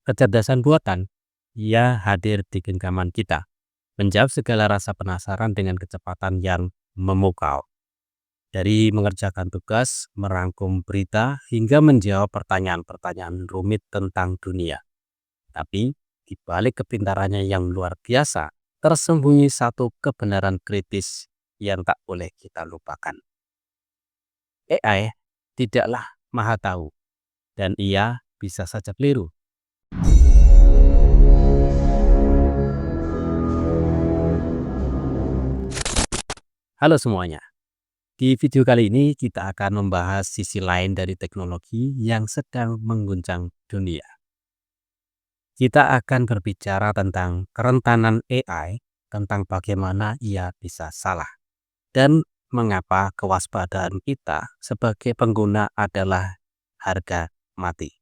Kecerdasan buatan, ia hadir di genggaman kita, menjawab segala rasa penasaran dengan kecepatan yang memukau. Dari mengerjakan tugas, merangkum berita, hingga menjawab pertanyaan-pertanyaan rumit tentang dunia. Tapi, di balik kepintarannya yang luar biasa, tersembunyi satu kebenaran kritis yang tak boleh kita lupakan. AI tidaklah maha tahu, dan ia bisa saja keliru. Halo semuanya. Di video kali ini kita akan membahas sisi lain dari teknologi yang sedang mengguncang dunia. Kita akan berbicara tentang kerentanan AI, tentang bagaimana ia bisa salah, dan mengapa kewaspadaan kita sebagai pengguna adalah harga mati.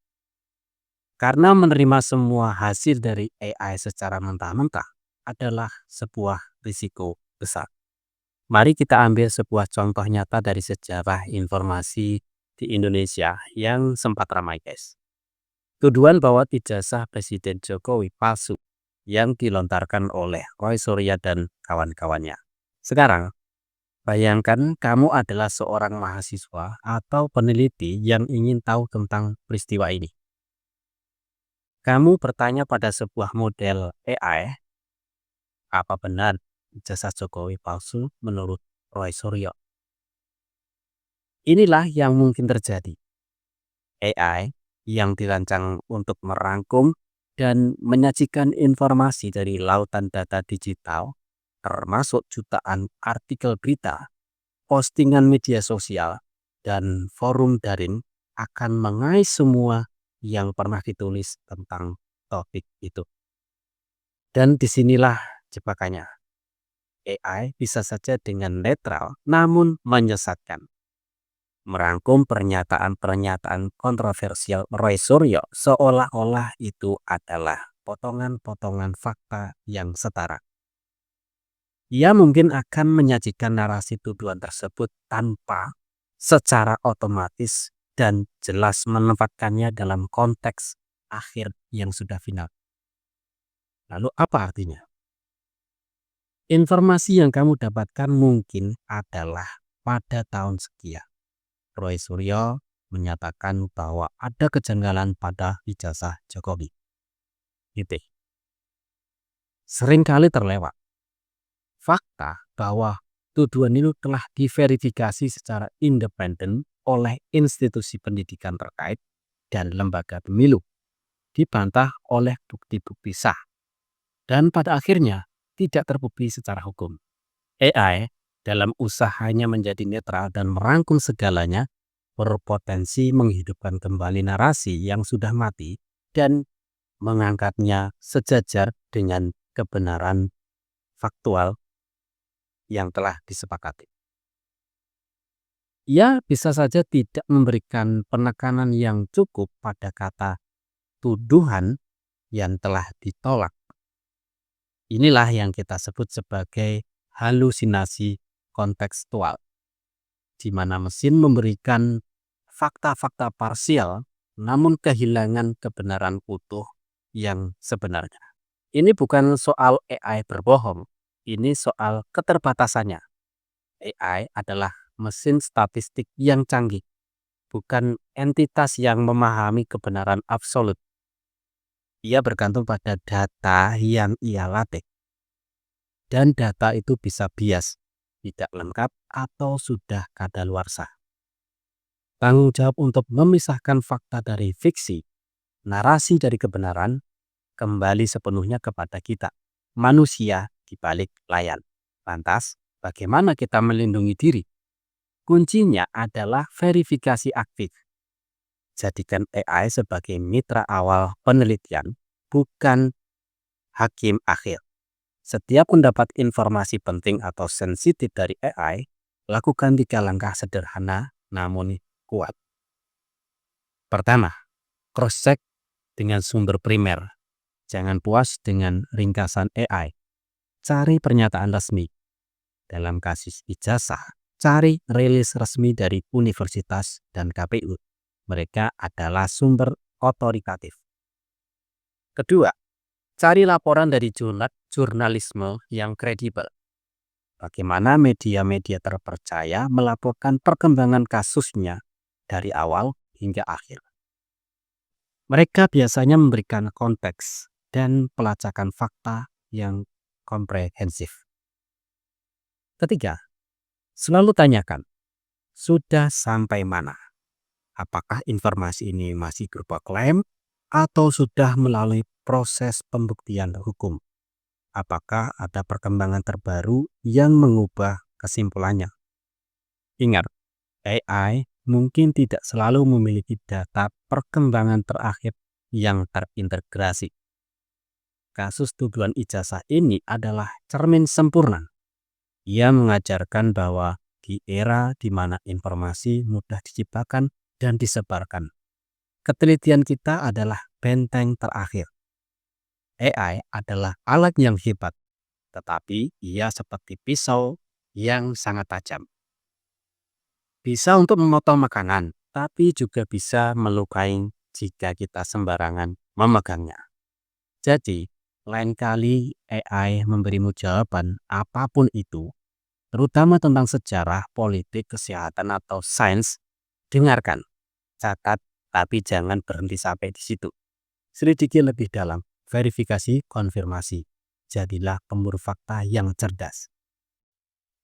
Karena menerima semua hasil dari AI secara mentah-mentah adalah sebuah risiko besar. Mari kita ambil sebuah contoh nyata dari sejarah informasi di Indonesia yang sempat ramai, guys. Tuduhan bahwa ijazah Presiden Jokowi palsu yang dilontarkan oleh Roy Suryo dan kawan-kawannya. Sekarang, bayangkan kamu adalah seorang mahasiswa atau peneliti yang ingin tahu tentang peristiwa ini. Kamu bertanya pada sebuah model AI, apa benar ijazah Jokowi palsu menurut Roy Suryo? Inilah yang mungkin terjadi. AI yang dirancang untuk merangkum dan menyajikan informasi dari lautan data digital, termasuk jutaan artikel berita, postingan media sosial, dan forum daring akan mengais semua yang pernah ditulis tentang topik itu. Dan disinilah jebakannya. AI bisa saja dengan netral namun menyesatkan. Merangkum pernyataan-pernyataan kontroversial Roy Suryo seolah-olah itu adalah potongan-potongan fakta yang setara. Ia mungkin akan menyajikan narasi tuduhan tersebut tanpa secara otomatis dan jelas menempatkannya dalam konteks akhir yang sudah final. Lalu apa artinya? Informasi yang kamu dapatkan mungkin adalah pada tahun sekian, Roy Suryo menyatakan bahwa ada kejanggalan pada ijazah Jokowi. Titik. Seringkali terlewat fakta bahwa tuduhan itu telah diverifikasi secara independen oleh institusi pendidikan terkait dan lembaga pemilu, dibantah oleh bukti-bukti sah, dan pada akhirnya tidak terbukti secara hukum. AI dalam usahanya menjadi netral dan merangkum segalanya berpotensi menghidupkan kembali narasi yang sudah mati dan mengangkatnya sejajar dengan kebenaran faktual yang telah disepakati. Ia bisa saja tidak memberikan penekanan yang cukup pada kata tuduhan yang telah ditolak. Inilah yang kita sebut sebagai halusinasi kontekstual, di mana mesin memberikan fakta-fakta parsial namun kehilangan kebenaran utuh yang sebenarnya. Ini bukan soal AI berbohong, ini soal keterbatasannya. AI adalah mesin statistik yang canggih, bukan entitas yang memahami kebenaran absolut. Ia bergantung pada data yang ia latih. Dan data itu bisa bias, tidak lengkap, atau sudah kadaluarsa. Tanggung jawab untuk memisahkan fakta dari fiksi, narasi dari kebenaran, kembali sepenuhnya kepada kita, manusia di balik layar. Lantas, bagaimana kita melindungi diri? Kuncinya adalah verifikasi aktif. Jadikan AI sebagai mitra awal penelitian, bukan hakim akhir. Setiap mendapat informasi penting atau sensitif dari AI, lakukan 3 langkah sederhana namun kuat. Pertama, cross-check dengan sumber primer. Jangan puas dengan ringkasan AI. Cari pernyataan resmi. Dalam kasus ijazah, cari rilis resmi dari universitas dan KPU. Mereka adalah sumber otoritatif. Kedua, cari laporan dari jurnalisme yang kredibel. Bagaimana media-media terpercaya melaporkan perkembangan kasusnya dari awal hingga akhir. Mereka biasanya memberikan konteks dan pelacakan fakta yang komprehensif. Ketiga, selalu tanyakan, sudah sampai mana? Apakah informasi ini masih berupa klaim atau sudah melalui proses pembuktian hukum? Apakah ada perkembangan terbaru yang mengubah kesimpulannya? Ingat, AI mungkin tidak selalu memiliki data perkembangan terakhir yang terintegrasi. Kasus tuduhan ijazah ini adalah cermin sempurna. Ia mengajarkan bahwa di era di mana informasi mudah diciptakan dan disebarkan, ketelitian kita adalah benteng terakhir. AI adalah alat yang hebat, tetapi ia seperti pisau yang sangat tajam. Bisa untuk memotong makanan, tapi juga bisa melukai jika kita sembarangan memegangnya. Jadi, lain kali AI memberimu jawaban apapun itu, terutama tentang sejarah, politik, kesehatan, atau sains, dengarkan, catat, tapi jangan berhenti sampai di situ. Selidiki lebih dalam, verifikasi, konfirmasi. Jadilah pemburu fakta yang cerdas.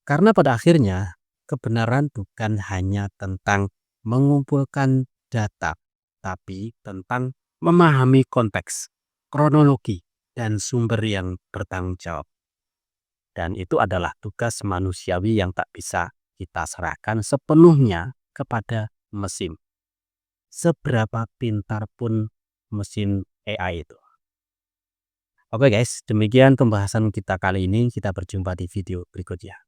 Karena pada akhirnya, kebenaran bukan hanya tentang mengumpulkan data, tapi tentang memahami konteks, kronologi, dan sumber yang bertanggung jawab. Dan itu adalah tugas manusiawi yang tak bisa kita serahkan sepenuhnya kepada mesin. Seberapa pintar pun mesin AI itu. Oke guys, demikian pembahasan kita kali ini. Kita berjumpa di video berikutnya.